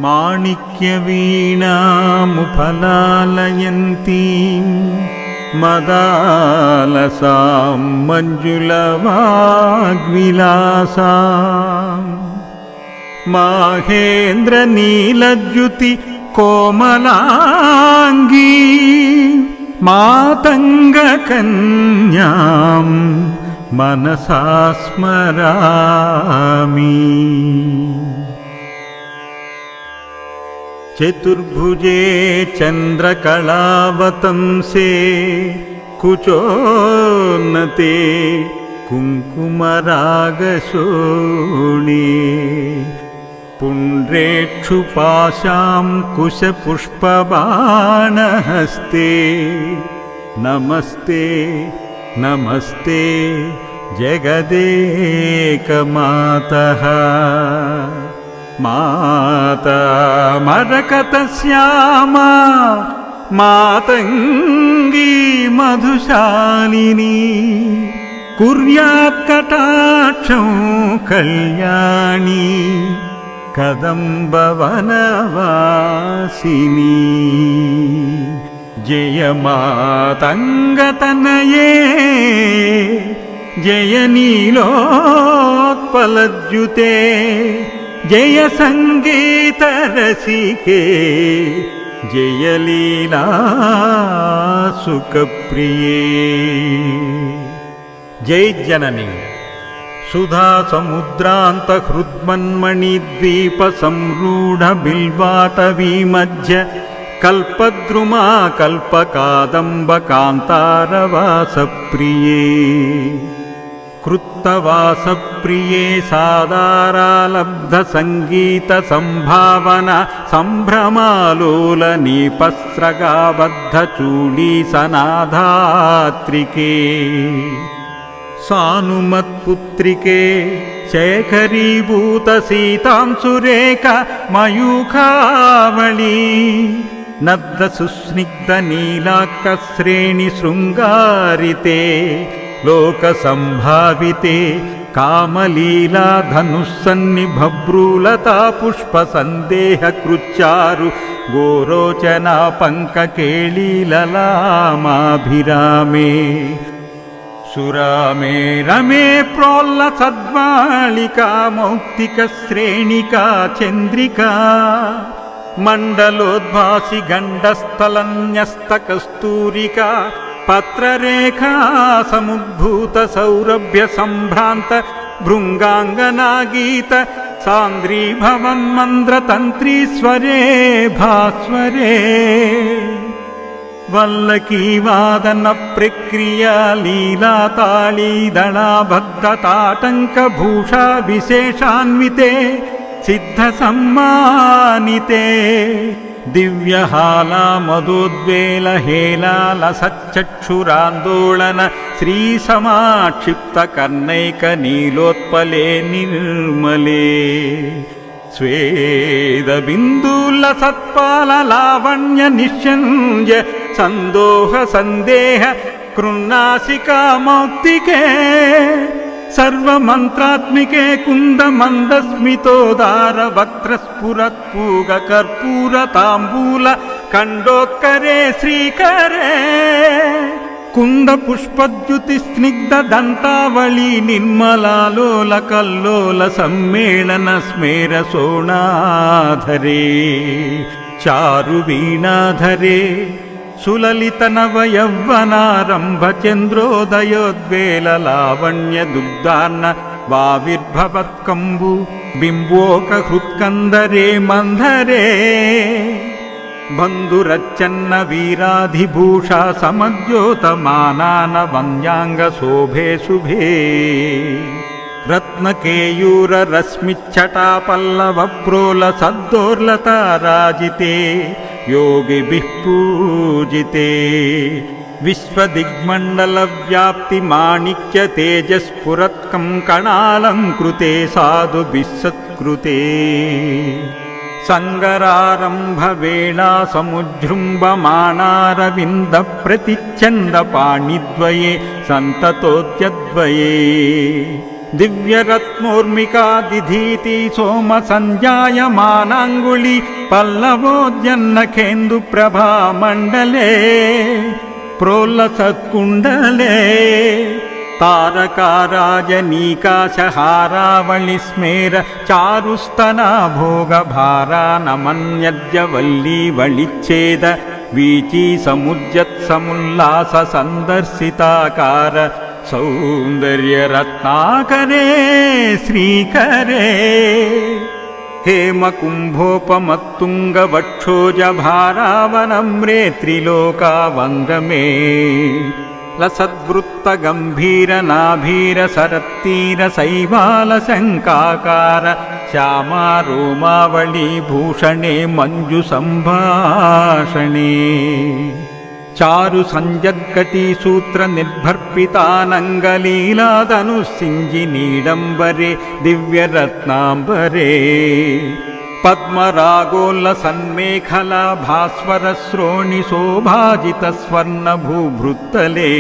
माणिक्यवीणामुपलालयन्तीं मदालसां मञ्जुलवाग्विलासां माहेन्द्रनीलद्युति कोमलाङ्गी मातङ्गकन्यां मनसा स्मरामि। चतुर्भुजे चन्द्रकलावतंसे कुचोन्नते कुङ्कुमरागशोणे पुण्ड्रेक्षुपाशां कुशपुष्पबाणहस्ते नमस्ते नमस्ते जगदेकमातः। माता मरकतश्यामा मातङ्गी मधुशालिनी कुर्यात् कटाक्षं कल्याणी कदम्बवनवासिनी। जय मातङ्गतनये जय नीलोत्पलद्युते जय संगीतरसिके जय लीला सुखप्रिये। जय जननी सुधा समुद्रांत हृद्मन्मणिद्वीप संरूढ़ बिल्वाटवी मध्य कल्पद्रुमा कल्पकादम्ब कान्तारवासप्रिये कृत्तवासप्रिये सादारालब्ध संगीत संभावना संभ्रमालोलनीपस्रगाबद्ध चूडीसनाधात्रिके सानुमत्पुत्रिके शेखरीभूत सीतांशुरेख मयूखावळी नद्द सुस्निग्ध नीलाकश्रेणि शृंगारिते लोकसंभाविते कामलीला धनुस्सन्निभभ्रूलता पुष्प संदेह कृच्चारु गोरोचना पंककेळीललामाभिरामे सुरामे रमे प्रोल्ल सद्वालिका मौक्तिक श्रेणिका चंद्रिका मंडलोद्भासि गंडस्थलन्यस्त कस्तूरिका पत्ररेखा समुद्भूत सौरभ्य संभ्रांत भृंगांगना गीत सांद्री भवन्मंद्र तंत्रीस्वरे भास्वरे वल्लकी वादन प्रक्रिया लीला ताली दलाबद्ध ताटंक भूषा विशेषान्विते सिद्ध सम्मानिते दिव्यहाला मदोद्वेल हेलाल सच्चक्षुरांदोलन श्री समाक्षिप्त कर्णैक नीलोत्पले निर्मले स्वेद बिंदुल सत्पाल लावण्य निश्चंज संदोह संदेह कृन्नासिका मौक्तिके सर्वमंत्रात्मिके कुंद मंदस्मितोदार वक्त्र स्फुरत्पूग कर्पूर तांबूल कंडोत्करे श्रीकरे कुंद पुष्पद्युति स्निग्ध दंतावली निर्मलालोल कल्लोल सम्मेलन स्मेर सोणाधरे चारु वीणाधरे सुललित नव यौवनारंभ चंद्रोदयोद्वेल लावण्य दुग्धान्न वाविर्भवत्कंबु बिंबोक हृत्कंदरे मंधरे बंधुरच्चन्न वीराधिभूषा समद्योतमानान वन्द्यांग शोभे शुभे रत्नकेयूर रश्मिच्छटा पल्लव प्रोल सद्दोर्लता राजिते योगिभिः पूजिते विश्वदिग्मण्डल व्याप्ति माणिक्य तेजस्फुरत्कं कणालंकृते साधुभिः सत्कृते संगरारंभ वेला समुजृम्भमाणारविन्द प्रतिच्छन्द पाणिद्वये सन्ततोद्यद्वये దివ్యరత్నోర్మికాదిధీతి సోమ సంజాయమానాంగుళి పల్లవోద్యన్నఖేందు ప్రభామండలే ప్రోల్లసత్కుండలే తారకారాజనీకాశహారావళి స్మేర చారుస్తనా భోగభారానమన్యద్య వల్లీవళిచ్ఛేద వీచీ సముజ్జత్సముల్లాస సందర్శితాకార సౌందర్యరత్నాకరే శ్రీకరే హేమకుంభోపమత్తుంగవక్షోజభారావనమ్రే త్రిలోకావందమే లసద్వృత్తగంభీరనాభీరసరత్తీరశైవాలశంకాకార శ్యామా రోమావళీభూషణే మంజు సంభాషణే చారు సంజద్గటీసూత్ర నిర్భర్పితానంగలీలాదనుసింజి నీడంబరే దివ్యరత్నాంబరే పద్మరాగోల్ల సన్మేఖలా భాస్వర శ్రోణి శోభాజిత స్వర్ణభూభృత్తలే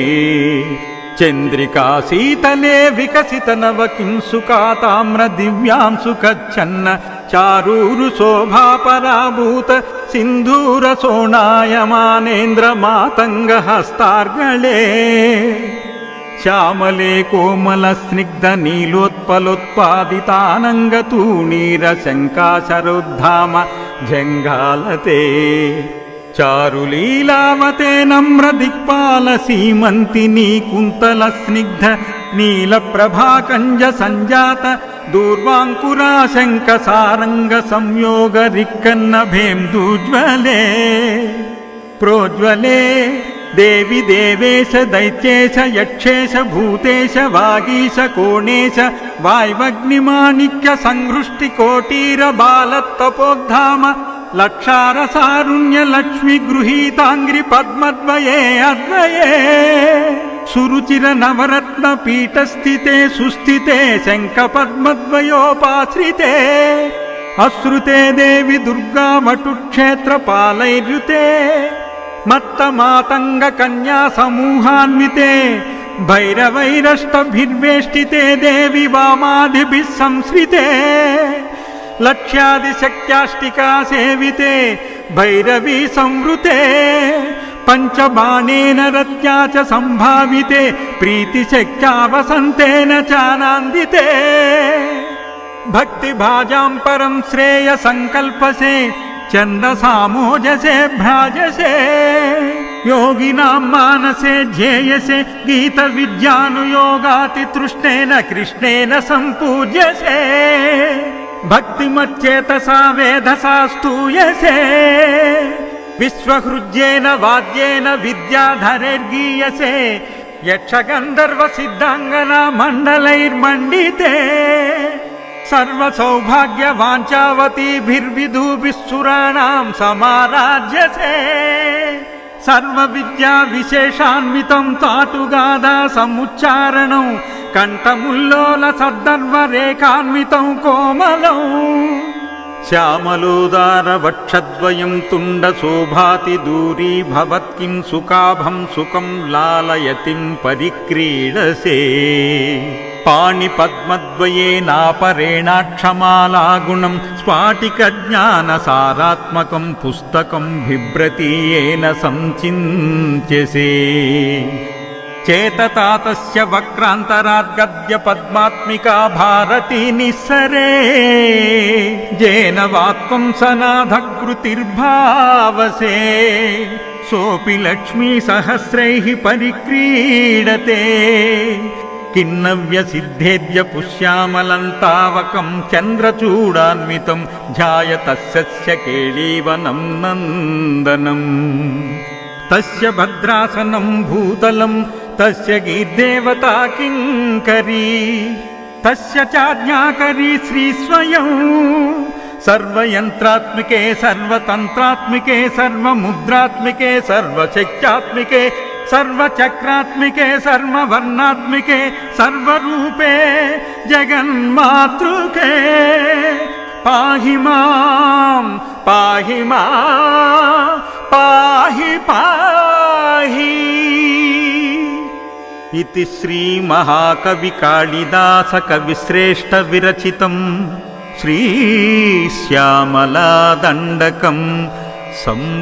చంద్రికా శీతలే వికసిత నవ కింసుకా తామ్ర దివ్యాంశు కచ్చన్న చారూరు శోభాపరాభూత సింధూర సోణాయమానేంద్ర మాతంగ హస్తార్గళే శ్యామలే కోమల స్నిగ్ధ నీలోత్పలోత్పాదితానంగతూణీర శంకాశరోద్ధామ జంఘాలతే చారులీలావతే నమ్ర దిక్పాల సీమంతినీ కుంతల స్నిగ్ధ నీల ప్రభాకంజ సంజాత దూర్వాంకురా శంక సారంగ సంయోగ రిక్కన్న భేందూజ్వలే ప్రోజ్వలే దేవి దేవేశ దైత్యేశ యక్షేశ భూతేశ వాగీశ కోణేశ వాయువగ్నిమాణిక్య సంహృష్టి కోటీర బాలత్తపోద్ధామ లక్షారసారుణ్య లక్ష్మి గృహీతాంగ్రి పద్మద్వయే అద్వయే సురుచిర నవరత్న పీఠస్థితే సుస్థితే శంఖ పద్మద్వయోపాశ్రితే అశ్రుతే దేవి దుర్గా వటుక్షేత్రపాలైర్యుతే మత్త మాతంగ కన్యా సమూహాన్వితే భైరవైరష్టభిర్వేష్టితే దేవి వామాదిభిః సంశ్రితే లక్ష్యాదిశక్త్యాష్టికా సేవితే భైరవీ సంవృతే పంచబాణేన రత్యా చ సంభావితే ప్రీతిశక్త్యా వసంతేన చానాందితే భక్తిభాజాం పరం శ్రేయ సంకల్పసే ఛందసామోజసే భ్రాజసే యోగినాం మానసే ధ్యేయసే గీత విద్యానుయోగాతి తృష్ణేన కృష్ణేన సంపూజ్యసే భక్తిమచ్చేతసా వేధసా స్తూయసే విశ్వహృజ్యేన వాద్యేన విద్యాధరైర్గీయసే యక్షగంధర్వ సిద్ధాంగనా మండలైర్మండితే సర్వ సౌభాగ్య వాంఛావతీభిర్విధూభిస్సురాణాం సమారాజ్యసే సర్వ విద్యా విశేషాన్వితం తాటుగాదా సముచ్చారణం కంఠముల్లోల సద్దర్వ రేఖాన్వితం కోమలం శ్యామలోదార వక్షద్వయం తుండ శోభాతి దూరీ భవత్కిం సుఖాభం సుఖం లాలయతిం పరిక్రీడసే పాణి పద్మద్వయేనాపరేణాక్షమాలాగుణం స్ఫాటిక జ్ఞాన సారాత్మకం పుస్తకం బిభ్రతీయేన సంచింత్యసే చేతతాతస్య వక్రాంతరాద్గద్య పద్మాత్మికా భారతీ నిస్సరే జేనవాత్వం సనాథకృతిర్భావసే సోపి లక్ష్మీ సహస్రైః పరిక్రీడతే కిన్నవ్య సిద్ధేద్య పుష్యామలంతావకం చంద్రచూడాన్వితం ధ్యాయతస్య కేళీవనం నందనం తస్య భద్రాసనం భూతలం తస్య గీర్దేవతా కింకరీ తస్య చాజ్ఞాకరీ శ్రీ స్వయం సర్వయంత్రాత్మికే సర్వతంత్రాత్మికే సర్వముద్రాత్మికే సర్వశక్త్యాత్మికే సర్వచక్రాత్మికే సర్వవర్ణాత్మికే సర్వరూపే జగన్మాతృకే పాహి మాం పాహి మా పాహి పాహి इति श्री महाकवि कालिदास कविश्रेष्ठ विरचितं श्री श्यामला दण्डकं सम्पूर्णम्।